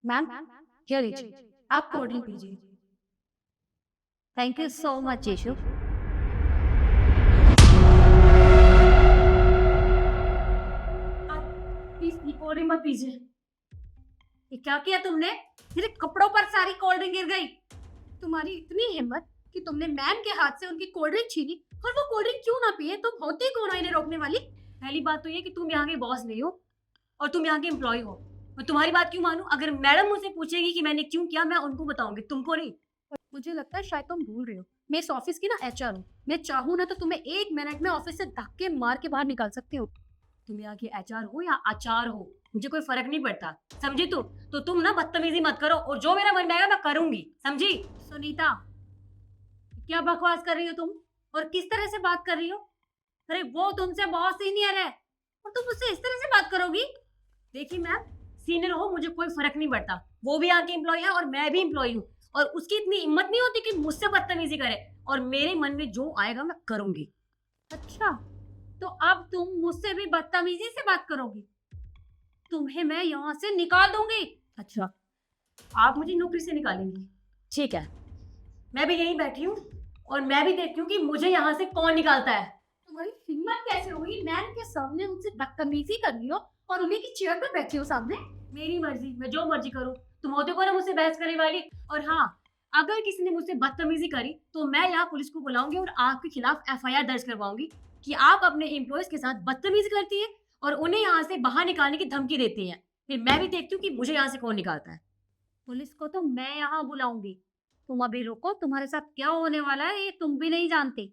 Ma'am, क्या लीजिए, आप कोल्ड ड्रिंक पीजिए। थैंक यू सो मच यीशु। आप प्लीज ये कोल्ड ड्रिंक मत पीजिए। ये क्या किया तुमने? मेरे कपड़ों पर सारी कोल्ड ड्रिंक गिर गई। तुम्हारी इतनी हिम्मत कि तुमने मैम के हाथ से उनकी कोल्ड ड्रिंक छीनी, और वो कोल्ड ड्रिंक क्यों ना पिए? तुम होती कौन हो इन्हें रोकने वाली? पहली बात तो ये कि तुम यहाँ के बॉस नहीं हो और तुम यहाँ के एम्प्लॉय हो। मैं तुम्हारी बात क्यों मानूं? अगर मैडम मुझसे पूछेगी कि मैंने क्यों किया, मैं उनको बताऊंगी, तुमको नहीं। मुझे लगता है शायद तुम भूल रहे हो, मैं इस ऑफिस की ना एचआर हूँ। मैं चाहूँ ना तो तुम्हें 1 मिनट में ऑफिस से धक्के मार के बाहर निकाल सकती हूँ। तुम यहाँ की एचआर हो या आचार हो, मुझे कोई फर्क नहीं पड़ता, समझी? तो तुम ना बदतमीजी मत करो, और जो मेरा मन में आएगा मैं करूंगी, समझी? सुनीता, क्या बकवास कर रही हो तुम? और किस तरह से बात कर रही हो? अरे वो तुमसे बहुत सीनियर है और तुम उससे इस तरह से बात करोगी? देखिए मैम, सीनियर हो मुझे कोई फर्क नहीं पड़ता, वो भी यहाँ के एम्प्लॉय है और मैं भी एम्प्लॉय हूँ, और उसकी इतनी हिम्मत नहीं होती कि मुझसे बदतमीजी करे, और मेरे मन में जो आएगा मैं करूंगी। अच्छा, तो अब तुम मुझसे भी बदतमीजी से बात करोगी? तुम्हें मैं यहाँ से निकाल दूंगी। अच्छा, आप मुझे नौकरी से निकालेंगी? ठीक है, मैं भी यहीं बैठी हूँ और मैं भी देखती हूँ कि मुझे यहाँ से कौन निकालता है। तुम्हारी हिम्मत कैसे हुई मैम के सामने उनसे बदतमीजी करनी हो और उन्हीं की चेयर पर बैठी हो सामने? मेरी मर्जी, मैं जो मर्जी करूँ। तुम होते को ना मुझसे बहस करने वाली। और हाँ, अगर किसी ने मुझसे बदतमीजी करी तो मैं यहाँ पुलिस को बुलाऊंगी और आपके खिलाफ एफआईआर दर्ज करवाऊंगी कि आप अपने एम्प्लॉयज के साथ बदतमीजी करती है और उन्हें यहाँ से बाहर निकालने की धमकी देती है। फिर मैं भी देखती हूँ कि मुझे यहाँ से कौन निकालता है। पुलिस को तो मैं यहाँ बुलाऊंगी। तुम अभी रुको, तुम्हारे साथ क्या होने वाला है ये तुम भी नहीं जानती।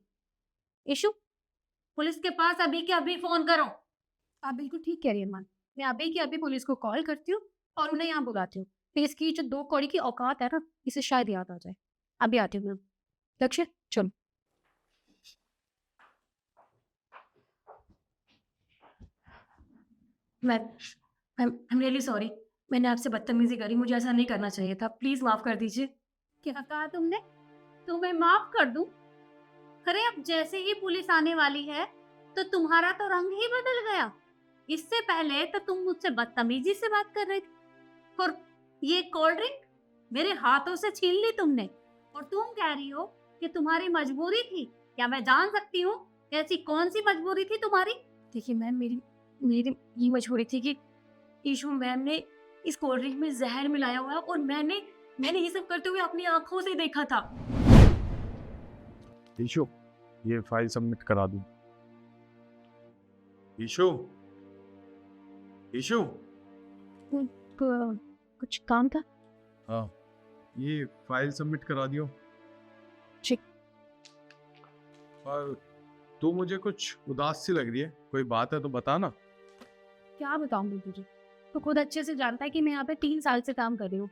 इशू, पुलिस के पास अभी के अभी फोन करो। आप बिल्कुल ठीक कह रही हैं अरमान, मैं अभी के अभी पुलिस को कॉल करती हूँ और उन्हें यहाँ बुलाती हूँ। फिर इसकी जो 2 कौड़ी की औकात है ना, इसे शायद याद आ जाए। अभी आती हूँ मैं। लक्ष्य, चलो। मैं आई एम रियली सॉरी, मैंने आपसे बदतमीजी करी, मुझे ऐसा नहीं करना चाहिए था, प्लीज माफ कर दीजिए। क्या कहा तुमने? तुम्हें माफ कर दूं? अरे अब जैसे ही पुलिस आने वाली है तो तुम्हारा तो रंग ही बदल गया। इससे पहले तो तुम मुझसे बदतमीजी से बात कर रही थी, और ये कोल्ड ड्रिंक मेरे हाथों से छीन ली तुमने, और तुम कह रही हो कि तुम्हारी मजबूरी थी। क्या मैं जान सकती हूँ ऐसी कौन सी मजबूरी थी तुम्हारी? देखिए मैम, मेरी मेरी ये मजबूरी थी कि ईशू मैम ने इस कोल्ड ड्रिंक में जहर मिलाया हुआ है, और मैंने मैंने ये सब करते हुए अपनी आंखों से देखा था। ईशु, ये फाइल सबमिट करा दूं। ईशु, ईशु। कुछ काम था? हाँ, ये फाइल सबमिट करा दियो। ठीक। और तू मुझे कुछ उदास सी लग रही है, कोई बात है तो बता ना। क्या बताऊंगी तुझे, तो खुद अच्छे से जानता है कि मैं यहाँ पे 3 साल से काम कर रही हूँ।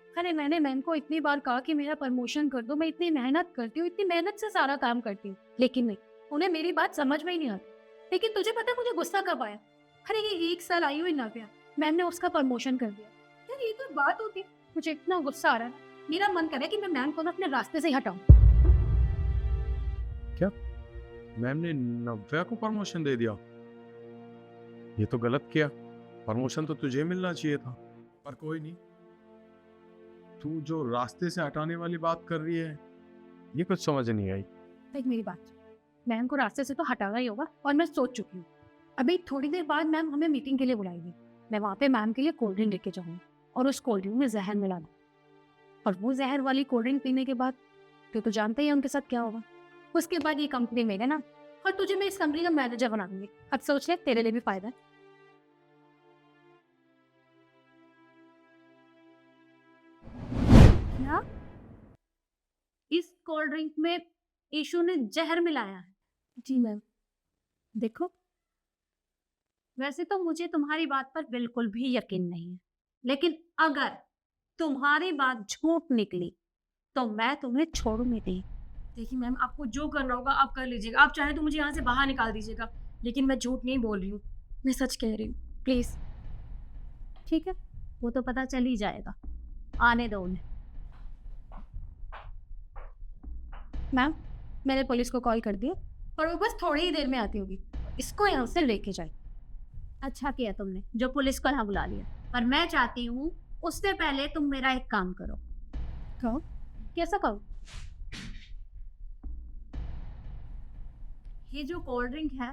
अरे मैंने मैम को इतनी बार कहा कि मेरा प्रमोशन कर दो, मैं इतनी मेहनत करती हूँ, इतनी मेहनत से सारा काम करती हूँ, लेकिन नहीं, उन्हें मेरी बात समझ में ही नहीं आती। लेकिन तुझे पता है मुझे गुस्सा कब आया? अरे ये 1 साल आई हुई नव्या, मैम ने उसका प्रमोशन कर दिया। यार ये तो बात होती है। मुझे इतना गुस्सा आ रहा है, मेरा मन कर रहा है कि मैं मैम को ना अपने रास्ते से ही हटाऊं। क्या मैम ने नव्या को प्रमोशन दे दिया? ये तो गलत किया, प्रमोशन तो तुझे मिलना चाहिए था। पर कोई नहीं, तू जो रास्ते से हटाने वाली बात कर रही है ये कुछ समझ नहीं आई। देख मेरी बात, मैम को रास्ते से तो हटाना ही होगा, और मैं सोच चुकी हूँ। अभी थोड़ी देर बाद मैम हमें मीटिंग के लिए बुलाएगी। मैं वहाँ पे मैम के लिए कोल्ड ड्रिंक लेके जाऊँगी और उस कोल्ड ड्रिंक में जहर मिलाना, और वो जहर वाली कोल्ड ड्रिंक पीने के बाद तो जानते ही है उनके साथ क्या होगा। उसके बाद ये कंपनी मेरे ना, और तुझे मैं इस कंपनी का मैनेजर बना दूंगी। अब सोच ले, तेरे लिए भी फायदा है। क्या? इस कोल्ड ड्रिंक में ईशू ने जहर मिलाया है? जी मैम। देखो, वैसे तो मुझे तुम्हारी बात पर बिल्कुल भी यकीन नहीं है, लेकिन अगर तुम्हारी बात झूठ निकली तो मैं तुम्हें छोड़ूंगी नहीं। देखिए मैम, आपको जो करना होगा आप कर लीजिएगा, आप चाहे तो मुझे यहाँ से बाहर निकाल दीजिएगा, लेकिन मैं झूठ नहीं बोल रही हूँ, मैं सच कह रही हूँ, प्लीज। ठीक है, वो तो पता चल ही जाएगा, आने दो उन्हें। मैम, मैंने पुलिस को कॉल कर दिया और वो बस थोड़ी ही देर में आती होगी, इसको यहाँ से लेके जाए। अच्छा किया तुमने जो पुलिस को यहाँ बुला लिया, पर मैं चाहती हूँ उससे पहले तुम मेरा एक काम करो। कहो। कैसा कहो? ये जो कोल्ड ड्रिंक है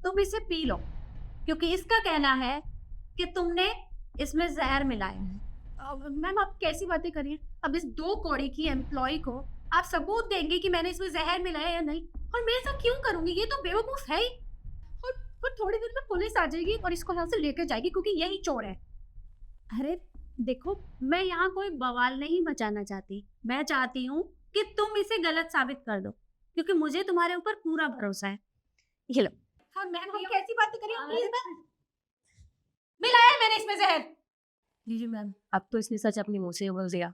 तुम इसे पी लो, क्योंकि इसका कहना है कि तुमने इसमें जहर मिलाया है। मैम आप कैसी बातें कर रही हैं? अब इस 2 कौड़ी की एम्प्लॉय को आप सबूत देंगे कि मैंने इसमें जहर मिलाया या नहीं? और मैं ऐसा क्यों करूंगी? ये तो बेवकूफ है ही। और थोड़ी देर में पुलिस आ जाएगी और इसको यहाँ से लेकर जाएगी, क्योंकि यही चोर है। अरे देखो, मैं यहाँ कोई बवाल नहीं मचाना चाहती। मैं चाहती हूँ कि तुम इसे गलत साबित कर दो, क्योंकि मुझे तुम्हारे ऊपर पूरा भरोसा है। ये लो। हाँ मैम, हम कैसी बातें कर रही हो? प्लीज मैम, मिलाया है मैंने इसमें जहर। लीजिए मैम, अब तो इसने सच अपने मुंह से बोल दिया।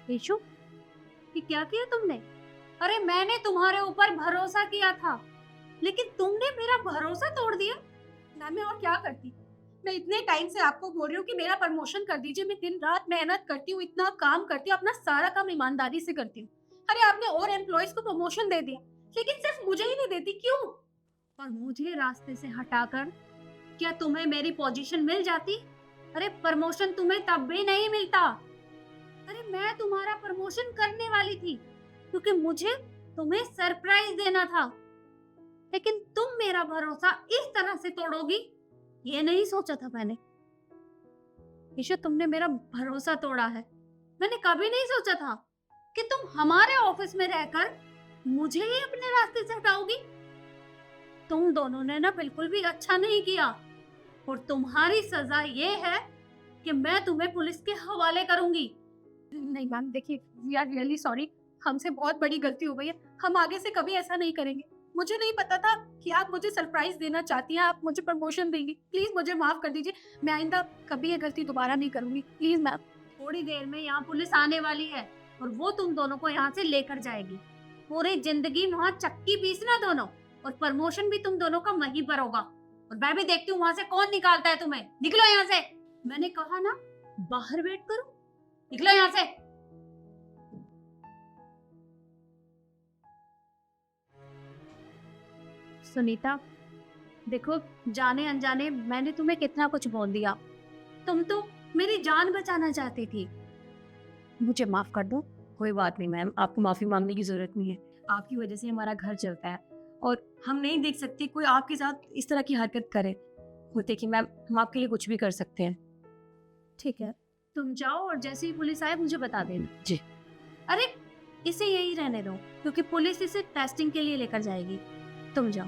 ईशु, ये क्या किया तुमने? अरे मैंने तुम्हारे ऊपर भरोसा किया था, लेकिन तुमने मेरा भरोसा तोड़ दिया। मैम मैं और क्या करती? मैं इतने टाइम से आपको बोल रही हूँ कि मेरा प्रमोशन कर दीजिए। मैं दिन रात मेहनत करती हूँ, इतना काम करती हूँ, अपना सारा काम ईमानदारी से करती हूँ। अरे आपने और एम्प्लॉयज को प्रमोशन दे दिया, लेकिन सिर्फ मुझे ही नहीं देती, क्यों? और मुझे रास्ते से हटाकर क्या तुम्हें मेरी पोजीशन मिल जाती? अरे प्रमोशन तुम्हें तब भी नहीं मिलता। अरे मैं तुम्हारा प्रमोशन करने वाली थी, क्योंकि मुझे तुम्हें सरप्राइज देना था, लेकिन तुम मेरा भरोसा इस तरह से तोड़ोगी, ये नहीं सोचा था मैंने। ईशु, तुमने मेरा भरोसा तोड़ा है। मैंने कभी नहीं सोचा था कि तुम हमारे ऑफिस में रहकर मुझे ही अपने रास्ते से हटाओगी। तुम दोनों ने ना बिल्कुल भी अच्छा नहीं किया, और तुम्हारी सजा ये है कि मैं तुम्हें पुलिस के हवाले करूंगी। नहीं मैम देखिए, वी आर रियली सॉरी, हमसे बहुत बड़ी गलती हो गई है। हम आगे से कभी ऐसा नहीं करेंगे। मुझे नहीं पता था कि आप मुझे सरप्राइज देना चाहती हैं, आप मुझे प्रमोशन देंगी। प्लीज मुझे माफ कर दीजिए, मैं आइंदा कभी ये गलती दोबारा नहीं करूंगी। Please ma'am. थोड़ी देर में यहाँ पुलिस आने वाली है, और वो तुम दोनों को यहाँ से लेकर जाएगी। पूरी जिंदगी वहाँ चक्की पीसना दोनों, और प्रमोशन भी तुम दोनों का वहीं पर होगा। और मैं भी देखती हूँ वहां से कौन निकालता है तुम्हें। निकलो यहाँ से। मैंने कहा ना, बाहर वेट करो। निकलो यहाँ से। सुनीता, देखो, जाने अनजाने मैंने तुम्हें कितना कुछ बोल दिया। तुम तो मेरी जान बचाना चाहती थी। मुझे माफ कर दो। कोई बात नहीं मैम, आपको माफी मांगने की जरूरत नहीं है। आपकी वजह से हमारा घर चलता है, और हम नहीं देख सकते कोई आपके साथ इस तरह की हरकत करे। देखिए मैम, हम आपके लिए कुछ भी कर सकते हैं। ठीक है, तुम जाओ, और जैसे ही पुलिस आए मुझे बता देना। जी। अरे इसे यही रहने दो, क्योंकि पुलिस इसे टेस्टिंग के लिए लेकर जाएगी। तुम जाओ।